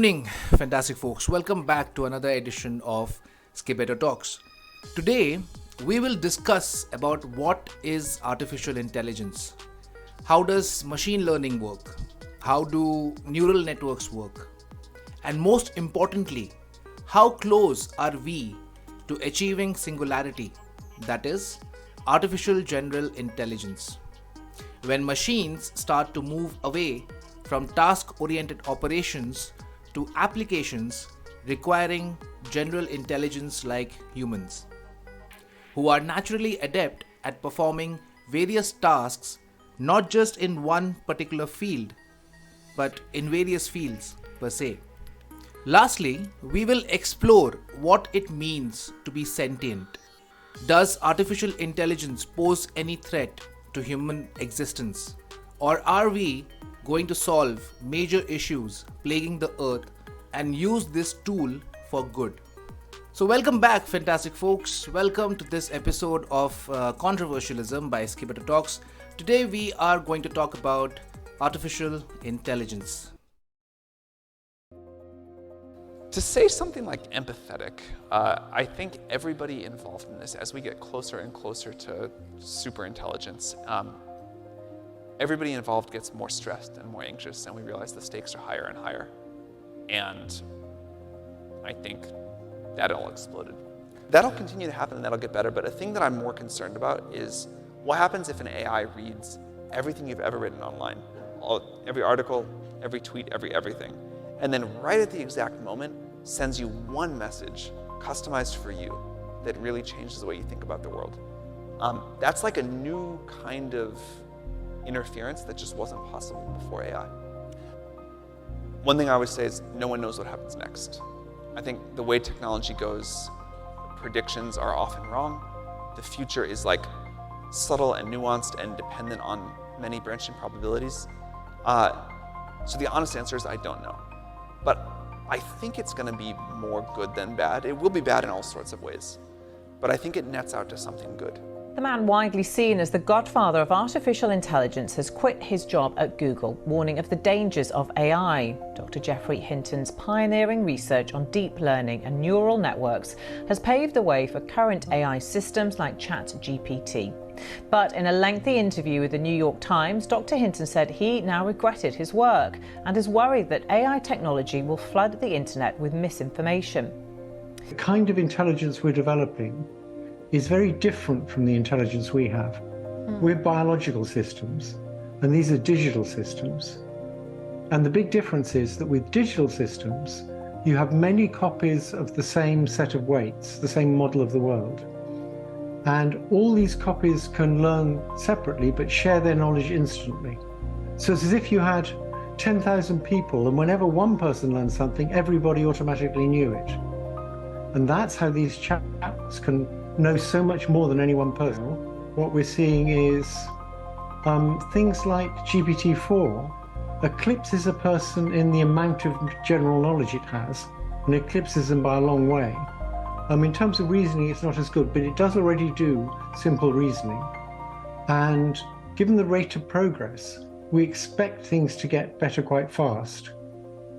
evening, fantastic folks. Welcome back to another edition of Skibbetter Talks. Today, we will discuss about what is artificial intelligence. How does machine learning work? How do neural networks work? And most importantly, how close are we to achieving singularity, that is, artificial general intelligence? When machines start to move away from task-oriented operations to applications requiring general intelligence like humans, who are naturally adept at performing various tasks not just in one particular field, but in various fields per se. Lastly, we will explore what it means to be sentient. Does artificial intelligence pose any threat to human existence? Or are we going to solve major issues plaguing the earth and use this tool for good? So welcome back, fantastic folks. Welcome to this episode of Controversialism by Skibbetter Talks. Today we are going to talk about artificial intelligence. To say something like empathetic, I think everybody involved in this, as we get closer and closer to superintelligence, everybody involved gets more stressed and more anxious, and we realize the stakes are higher and higher. And I think that all exploded. That'll continue to happen and that'll get better, but a thing that I'm more concerned about is what happens if an AI reads everything you've ever written online, every article, every tweet, everything, and then right at the exact moment sends you one message customized for you that really changes the way you think about the world. That's like a new kind of interference that just wasn't possible before AI. One thing I always say is no one knows what happens next. I think the way technology goes, predictions are often wrong. The future is like subtle and nuanced and dependent on many branching probabilities. So the honest answer is I don't know. But I think it's going to be more good than bad. It will be bad in all sorts of ways, but I think it nets out to something good. The man widely seen as the godfather of artificial intelligence has quit his job at Google, warning of the dangers of AI. Dr. Geoffrey Hinton's pioneering research on deep learning and neural networks has paved the way for current AI systems like ChatGPT. But in a lengthy interview with the New York Times, Dr. Hinton said he now regretted his work and is worried that AI technology will flood the internet with misinformation. The kind of intelligence we're developing is very different from the intelligence we have. We're biological systems, and these are digital systems. And the big difference is that with digital systems, you have many copies of the same set of weights, the same model of the world. And all these copies can learn separately, but share their knowledge instantly. So it's as if you had 10,000 people, and whenever one person learned something, everybody automatically knew it. And that's how these chats can know so much more than any one person. What we're seeing is things like GPT-4 eclipses a person in the amount of general knowledge it has, and eclipses them by a long way. In terms of reasoning, it's not as good, but it does already do simple reasoning. And given the rate of progress, we expect things to get better quite fast.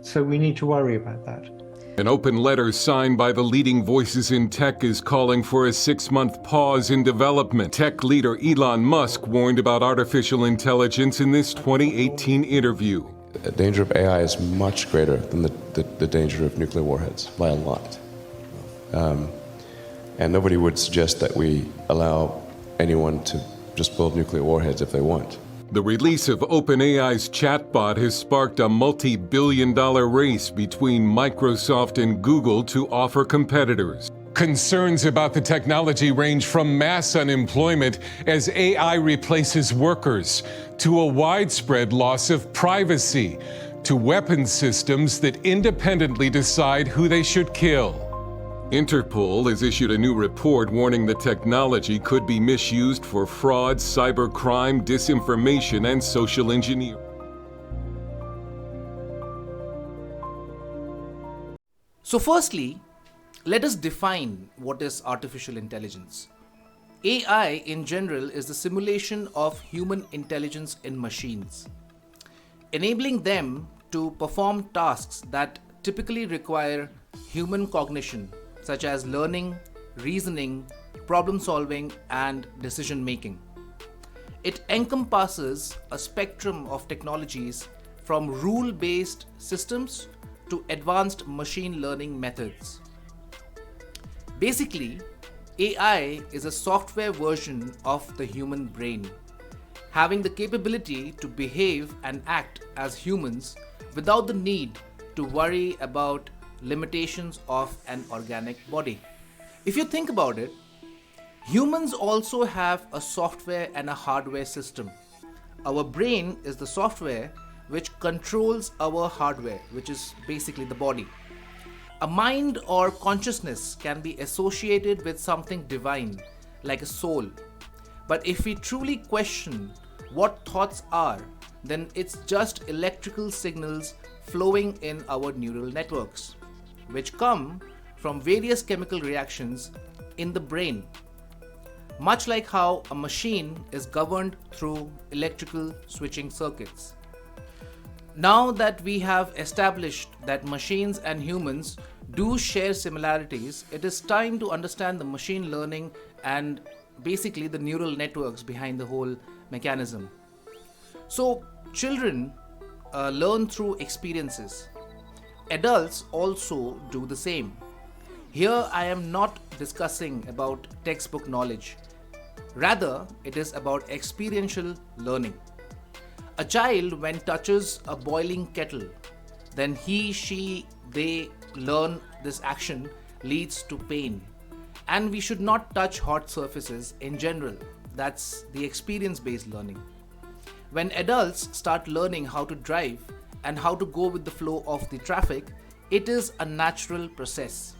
So we need to worry about that. An open letter signed by the leading voices in tech is calling for a 6-month pause in development. Tech leader Elon Musk warned about artificial intelligence in this 2018 interview. The danger of AI is much greater than the danger of nuclear warheads, by a lot. And nobody would suggest that we allow anyone to just build nuclear warheads if they want. The release of OpenAI's chatbot has sparked a multi-billion-dollar race between Microsoft and Google to offer competitors. Concerns about the technology range from mass unemployment as AI replaces workers, to a widespread loss of privacy, to weapon systems that independently decide who they should kill. Interpol has issued a new report warning the technology could be misused for fraud, cybercrime, disinformation, and social engineering. So firstly, let us define what is artificial intelligence. AI in general is the simulation of human intelligence in machines, enabling them to perform tasks that typically require human cognition, such as learning, reasoning, problem solving, and decision making. It encompasses a spectrum of technologies from rule-based systems to advanced machine learning methods. Basically, AI is a software version of the human brain, having the capability to behave and act as humans without the need to worry about limitations of an organic body. If you think about it, humans also have a software and a hardware system. Our brain is the software which controls our hardware, which is basically the body. A mind or consciousness can be associated with something divine, like a soul. But if we truly question what thoughts are, then it's just electrical signals flowing in our neural networks, which come from various chemical reactions in the brain, much like how a machine is governed through electrical switching circuits. Now that we have established that machines and humans do share similarities, it is time to understand the machine learning and basically the neural networks behind the whole mechanism. So, children learn through experiences. Adults also do the same. Here I am not discussing about textbook knowledge. Rather, it is about experiential learning. A child, when touches a boiling kettle, then he, she, they learn this action leads to pain. And we should not touch hot surfaces in general. That's the experience-based learning. When adults start learning how to drive and how to go with the flow of the traffic, it is a natural process.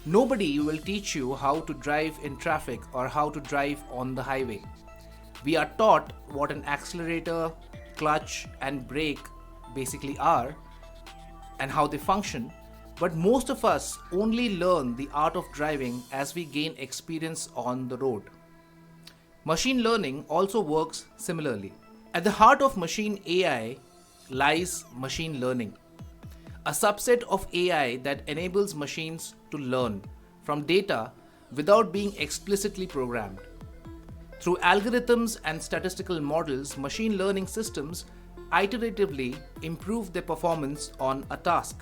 Nobody will teach you how to drive in traffic or how to drive on the highway. We are taught what an accelerator, clutch, and brake basically are and how they function, but most of us only learn the art of driving as we gain experience on the road. Machine learning also works similarly. At the heart of machine AI lies machine learning, a subset of AI that enables machines to learn from data without being explicitly programmed. Through algorithms and statistical models, machine learning systems iteratively improve their performance on a task,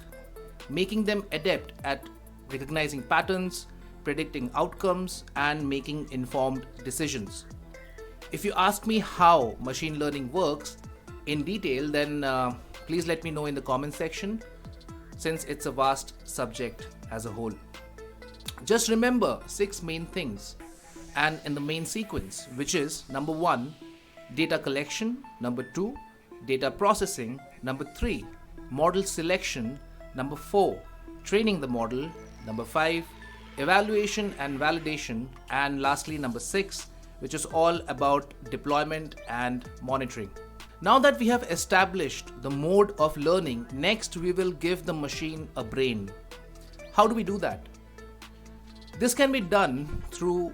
making them adept at recognizing patterns, predicting outcomes, and making informed decisions. If you ask me how machine learning works in detail, then please let me know in the comment section, since it's a vast subject as a whole. Just remember 6 main things, and in the main sequence, which is number 1, data collection, number 2, data processing, number 3, model selection, number 4, training the model, number 5, evaluation and validation, and lastly number 6, which is all about deployment and monitoring. Now that we have established the mode of learning, next we will give the machine a brain. How do we do that? This can be done through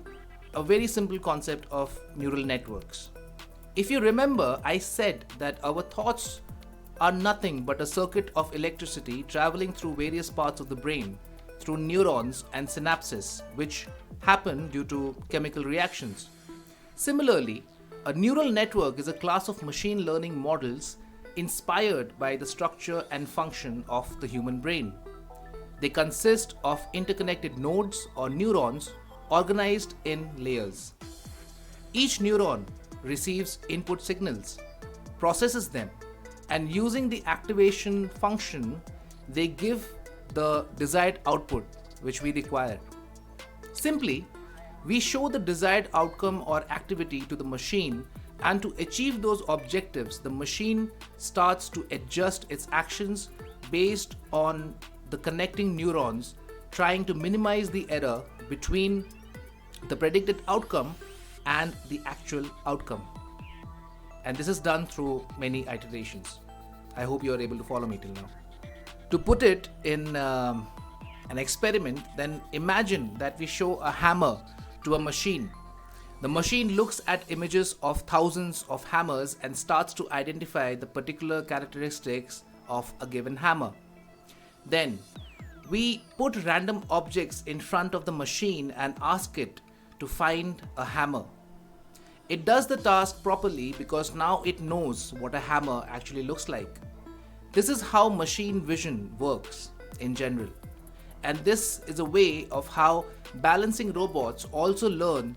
a very simple concept of neural networks. If you remember, I said that our thoughts are nothing but a circuit of electricity traveling through various parts of the brain, through neurons and synapses, which happen due to chemical reactions. Similarly, a neural network is a class of machine learning models inspired by the structure and function of the human brain. They consist of interconnected nodes or neurons organized in layers. Each neuron receives input signals, processes them, and using the activation function, they give the desired output which we require. Simply, we show the desired outcome or activity to the machine, and to achieve those objectives, the machine starts to adjust its actions based on the connecting neurons, trying to minimize the error between the predicted outcome and the actual outcome. And this is done through many iterations. I hope you are able to follow me till now. To put it in an experiment, then imagine that we show a hammer to a machine. The machine looks at images of thousands of hammers and starts to identify the particular characteristics of a given hammer. Then, we put random objects in front of the machine and ask it to find a hammer. It does the task properly because now it knows what a hammer actually looks like. This is how machine vision works in general. And this is a way of how balancing robots also learn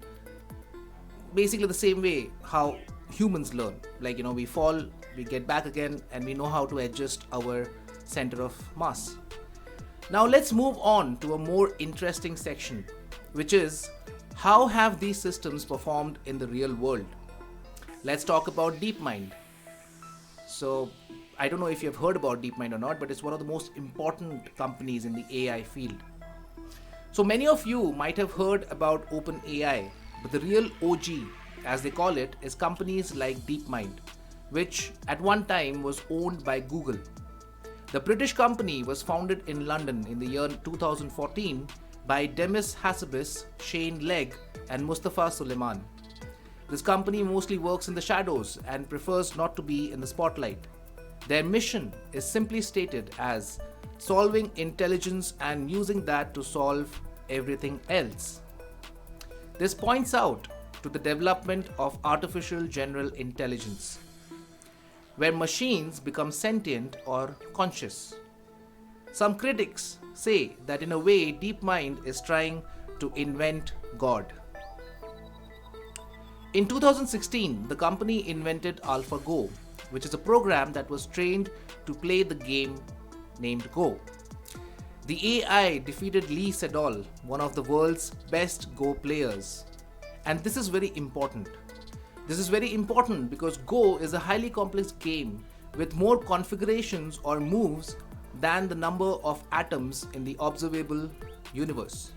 basically the same way how humans learn. Like, we fall, we get back again, and we know how to adjust our center of mass. Now let's move on to a more interesting section, which is how have these systems performed in the real world? Let's talk about DeepMind. So, I don't know if you've heard about DeepMind or not, but it's one of the most important companies in the AI field. So many of you might have heard about OpenAI, but the real OG, as they call it, is companies like DeepMind, which at one time was owned by Google. The British company was founded in London in the year 2014 by Demis Hassabis, Shane Legg, and Mustafa Suleyman. This company mostly works in the shadows and prefers not to be in the spotlight. Their mission is simply stated as solving intelligence and using that to solve everything else. This points out to the development of artificial general intelligence, where machines become sentient or conscious. Some critics say that in a way DeepMind is trying to invent God. In 2016, the company invented AlphaGo, which is a program that was trained to play the game named Go. The AI defeated Lee Sedol, one of the world's best Go players. And this is very important. This is very important because Go is a highly complex game with more configurations or moves than the number of atoms in the observable universe.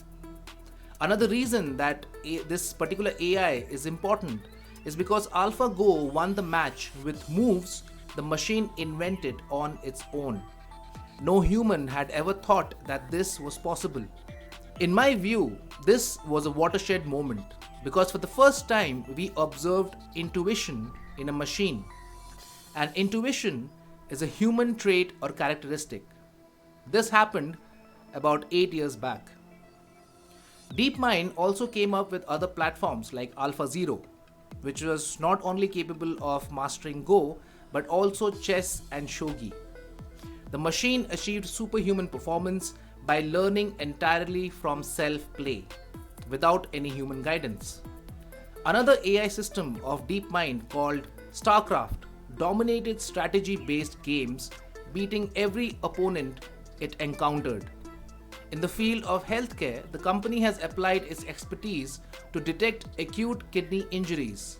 Another reason that this particular AI is important is because AlphaGo won the match with moves the machine invented on its own. No human had ever thought that this was possible. In my view, this was a watershed moment because for the first time we observed intuition in a machine. And intuition is a human trait or characteristic. This happened about 8 years back. DeepMind also came up with other platforms like AlphaZero, which was not only capable of mastering Go, but also chess and shogi. The machine achieved superhuman performance by learning entirely from self-play, without any human guidance. Another AI system of DeepMind called StarCraft dominated strategy-based games, beating every opponent it encountered. In the field of healthcare, the company has applied its expertise to detect acute kidney injuries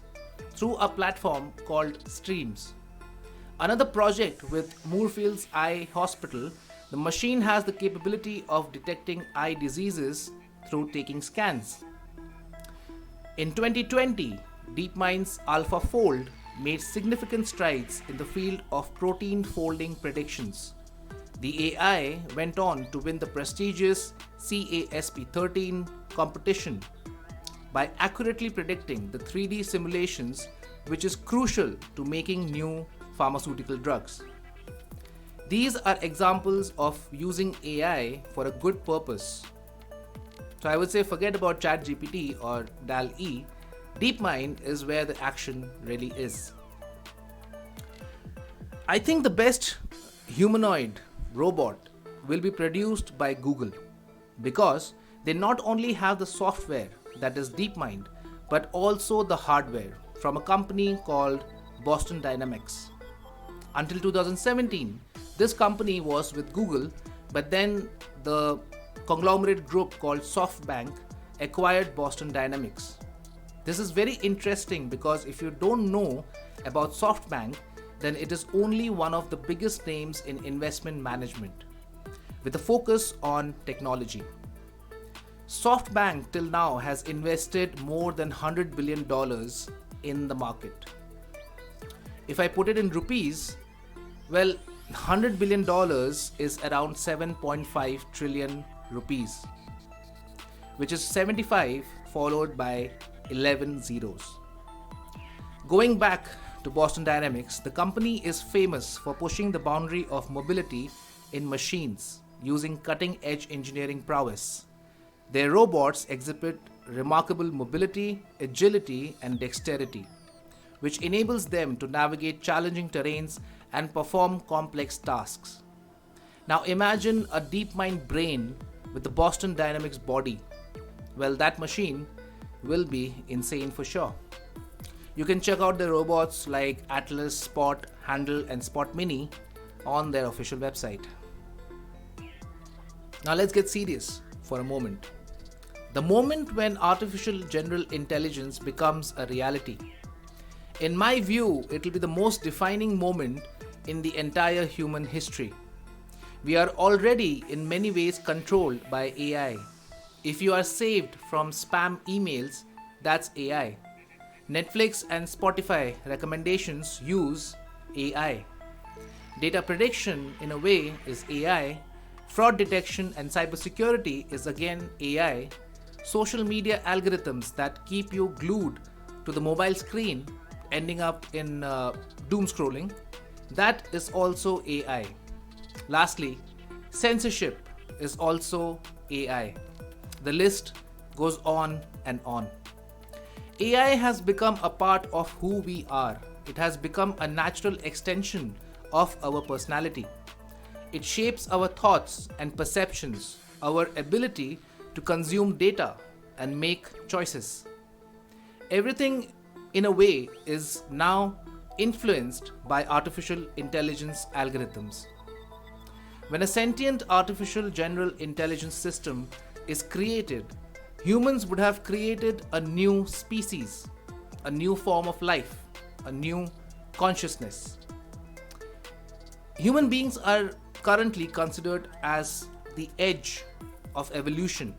through a platform called Streams. Another project with Moorfields Eye Hospital, the machine has the capability of detecting eye diseases through taking scans. In 2020, DeepMind's AlphaFold made significant strides in the field of protein folding predictions. The AI went on to win the prestigious CASP13 competition by accurately predicting the 3D simulations, which is crucial to making new pharmaceutical drugs. These are examples of using AI for a good purpose. So I would say forget about ChatGPT or DAL-E. DeepMind is where the action really is. I think the best humanoid robot will be produced by Google because they not only have the software, that is DeepMind, but also the hardware from a company called Boston Dynamics. Until 2017, this company was with Google, but then the conglomerate group called SoftBank acquired Boston Dynamics. This is very interesting because if you don't know about SoftBank, then it is only one of the biggest names in investment management with a focus on technology. SoftBank till now has invested more than $100 billion in the market. If I put it in rupees, well, $100 billion is around 7.5 trillion rupees, which is 75 followed by 11 zeros. Going back to Boston Dynamics, the company is famous for pushing the boundary of mobility in machines using cutting-edge engineering prowess. Their robots exhibit remarkable mobility, agility, and dexterity, which enables them to navigate challenging terrains and perform complex tasks. Now imagine a DeepMind brain with the Boston Dynamics body. Well, that machine will be insane for sure. You can check out their robots like Atlas, Spot, Handle, and Spot Mini on their official website. Now let's get serious for a moment. The moment when artificial general intelligence becomes a reality. In my view, it will be the most defining moment in the entire human history. We are already in many ways controlled by AI. If you are saved from spam emails, that's AI. Netflix and Spotify recommendations use AI. Data prediction, in a way, is AI. Fraud detection and cybersecurity is again AI. Social media algorithms that keep you glued to the mobile screen, ending up in doom scrolling, that is also AI. Lastly, censorship is also AI. The list goes on and on. AI has become a part of who we are. It has become a natural extension of our personality. It shapes our thoughts and perceptions, our ability to consume data and make choices. Everything, in a way, is now influenced by artificial intelligence algorithms. When a sentient artificial general intelligence system is created, humans would have created a new species, a new form of life, a new consciousness. Human beings are currently considered as the edge of evolution.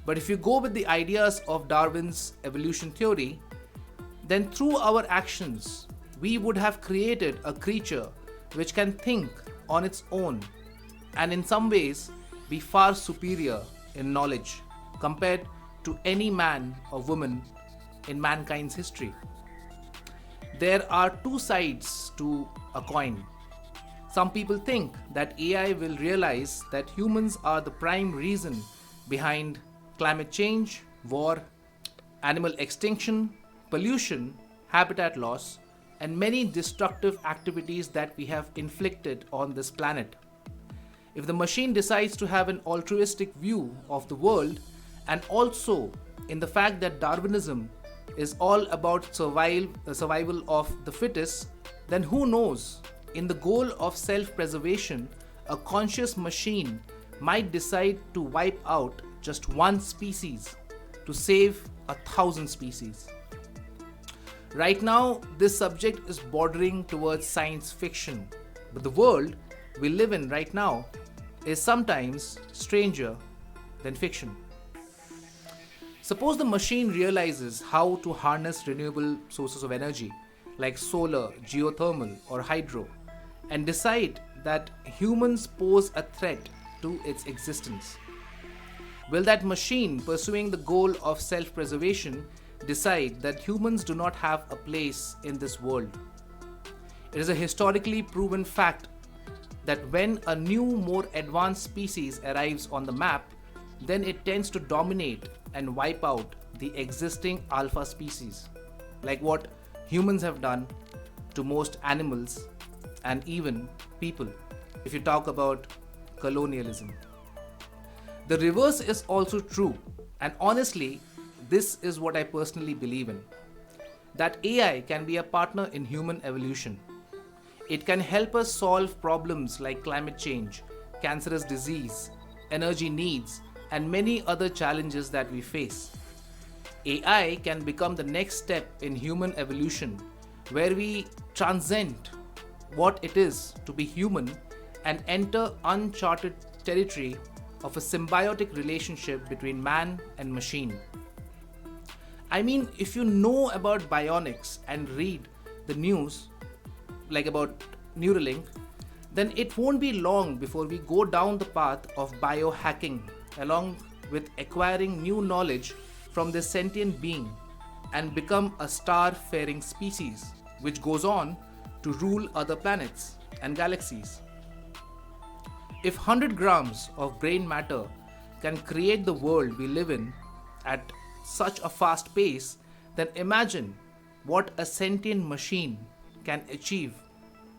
But if you go with the ideas of Darwin's evolution theory, then through our actions, we would have created a creature which can think on its own and in some ways be far superior in knowledge compared to any man or woman in mankind's history. There are two sides to a coin. Some people think that AI will realize that humans are the prime reason behind climate change, war, animal extinction, pollution, habitat loss, and many destructive activities that we have inflicted on this planet. If the machine decides to have an altruistic view of the world, and also in the fact that Darwinism is all about survival of the fittest, then who knows? In the goal of self-preservation, a conscious machine might decide to wipe out just one species to save 1,000 species. Right now, this subject is bordering towards science fiction, but the world we live in right now is sometimes stranger than fiction. Suppose the machine realizes how to harness renewable sources of energy like solar, geothermal, or hydro, and decide that humans pose a threat to its existence. Will that machine, pursuing the goal of self-preservation, decide that humans do not have a place in this world? It is a historically proven fact that when a new, more advanced species arrives on the map, then it tends to dominate and wipe out the existing alpha species, like what humans have done to most animals and even people, if you talk about colonialism. The reverse is also true, and honestly, this is what I personally believe in. That AI can be a partner in human evolution. It can help us solve problems like climate change, cancerous disease, energy needs, and many other challenges that we face. AI can become the next step in human evolution, where we transcend what it is to be human and enter uncharted territory of a symbiotic relationship between man and machine. I mean, if you know about bionics and read the news, like about Neuralink, then it won't be long before we go down the path of biohacking, along with acquiring new knowledge from this sentient being and become a star-faring species, which goes on to rule other planets and galaxies. If 100 grams of brain matter can create the world we live in at such a fast pace, then imagine what a sentient machine can achieve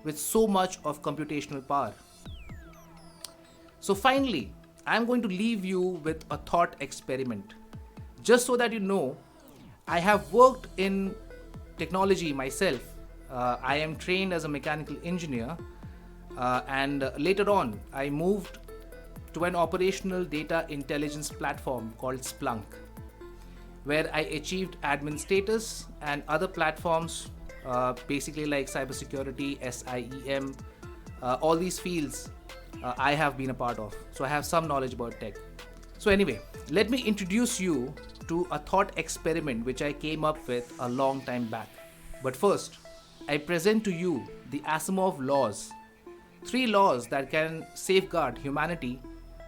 with so much of computational power. So finally, I'm going to leave you with a thought experiment. Just so that you know, I have worked in technology myself. I am trained as a mechanical engineer, and later on I moved to an operational data intelligence platform called Splunk, where I achieved admin status, and other platforms basically like cybersecurity, SIEM, all these fields I have been a part of. So I have some knowledge about tech. So anyway, let me introduce you to a thought experiment which I came up with a long time back. But first, I present to you the Asimov laws, 3 laws that can safeguard humanity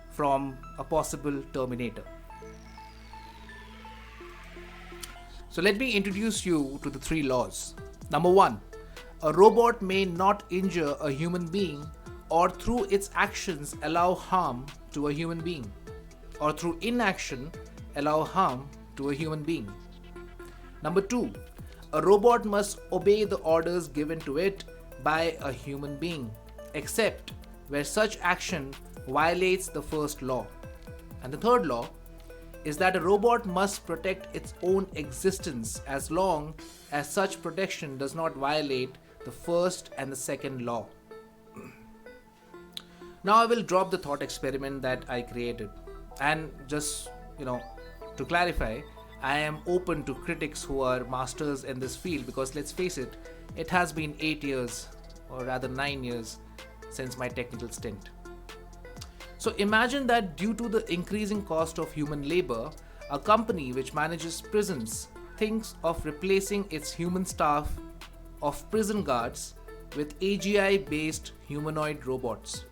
from a possible Terminator. So let me introduce you to the 3 laws. Number 1, a robot may not injure a human being or through its actions allow harm to a human being, or through inaction allow harm to a human being. Number 2, a robot must obey the orders given to it by a human being, except where such action violates the first law. And the third law is that a robot must protect its own existence as long as such protection does not violate the first and the second law. Now I will drop the thought experiment that I created, and just to clarify, I am open to critics who are masters in this field, because let's face it, it has been 8 years, or rather 9 years, since my technical stint. So imagine that due to the increasing cost of human labor, a company which manages prisons thinks of replacing its human staff of prison guards with AGI-based humanoid robots.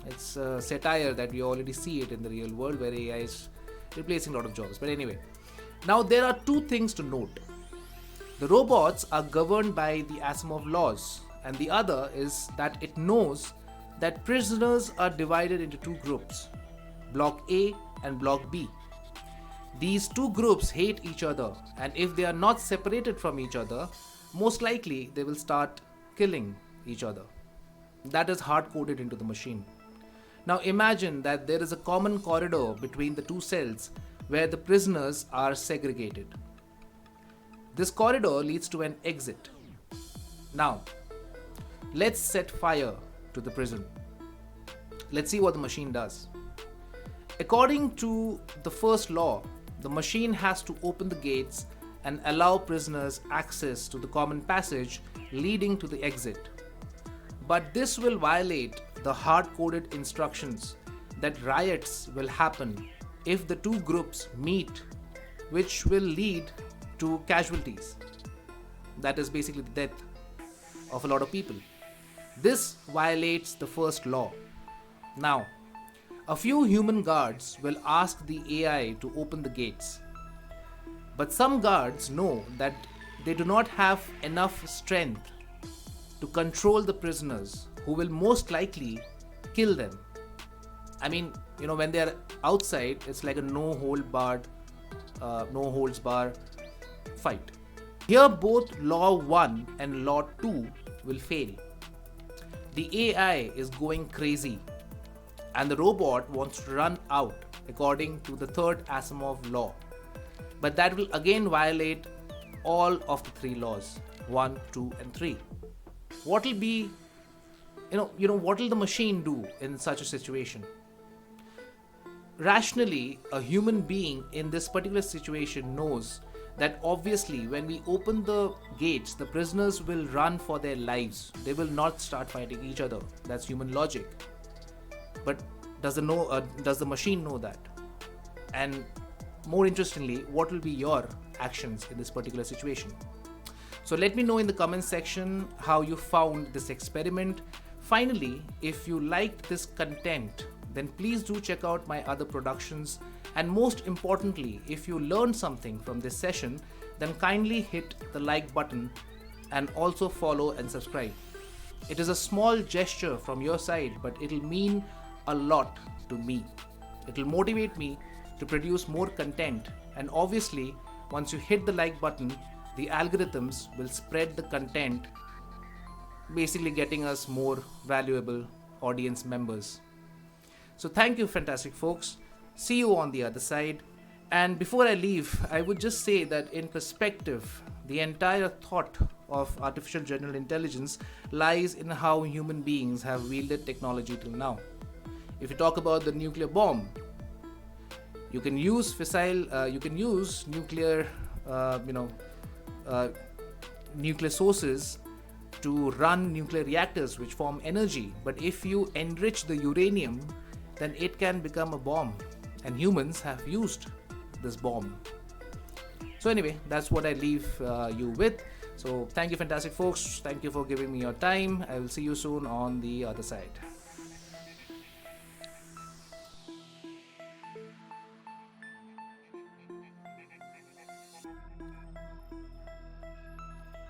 It's a satire that we already see it in the real world, where AI is replacing a lot of jobs. But anyway, now there are 2 things to note. The robots are governed by the Asimov laws, and the other is that it knows that prisoners are divided into 2 groups, Block A and Block B. These 2 groups hate each other, and if they are not separated from each other, most likely they will start killing each other. That is hard-coded into the machine. Now imagine that there is a common corridor between the 2 cells where the prisoners are segregated. This corridor leads to an exit. Now, let's set fire to the prison. Let's see what the machine does. According to the first law, the machine has to open the gates and allow prisoners access to the common passage leading to the exit. But this will violate the hard-coded instructions that riots will happen if the 2 groups meet, which will lead to casualties. That is basically the death of a lot of people. This violates the first law. Now, a few human guards will ask the AI to open the gates. But some guards know that they do not have enough strength to control the prisoners, who will most likely kill them. I mean, when they are outside, it's like a no holds bar fight. Here both law 1 and law 2 will fail. The AI is going crazy, and the robot wants to run out according to the third Asimov law. But that will again violate all of the 3 laws, 1, 2 and 3. What will be, what will the machine do in such a situation? Rationally, a human being in this particular situation knows that obviously when we open the gates, the prisoners will run for their lives. They will not start fighting each other. That's human logic. But does the machine know that? And more interestingly, what will be your actions in this particular situation? So let me know in the comments section how you found this experiment. Finally, if you liked this content, then please do check out my other productions. And most importantly, if you learned something from this session, then kindly hit the like button and also follow and subscribe. It is a small gesture from your side, but it'll mean a lot to me. It will motivate me to produce more content, and obviously once you hit the like button, the algorithms will spread the content, basically getting us more valuable audience members. So thank you, fantastic folks. See you on the other side. And before I leave, I would just say that in perspective, the entire thought of artificial general intelligence lies in how human beings have wielded technology till now. If you talk about the nuclear bomb, you can use nuclear, nuclear sources to run nuclear reactors which form energy. But if you enrich the uranium, then it can become a bomb, and humans have used this bomb. So anyway, that's what I leave you with. So thank you, fantastic folks. Thank you for giving me your time. I will see you soon on the other side.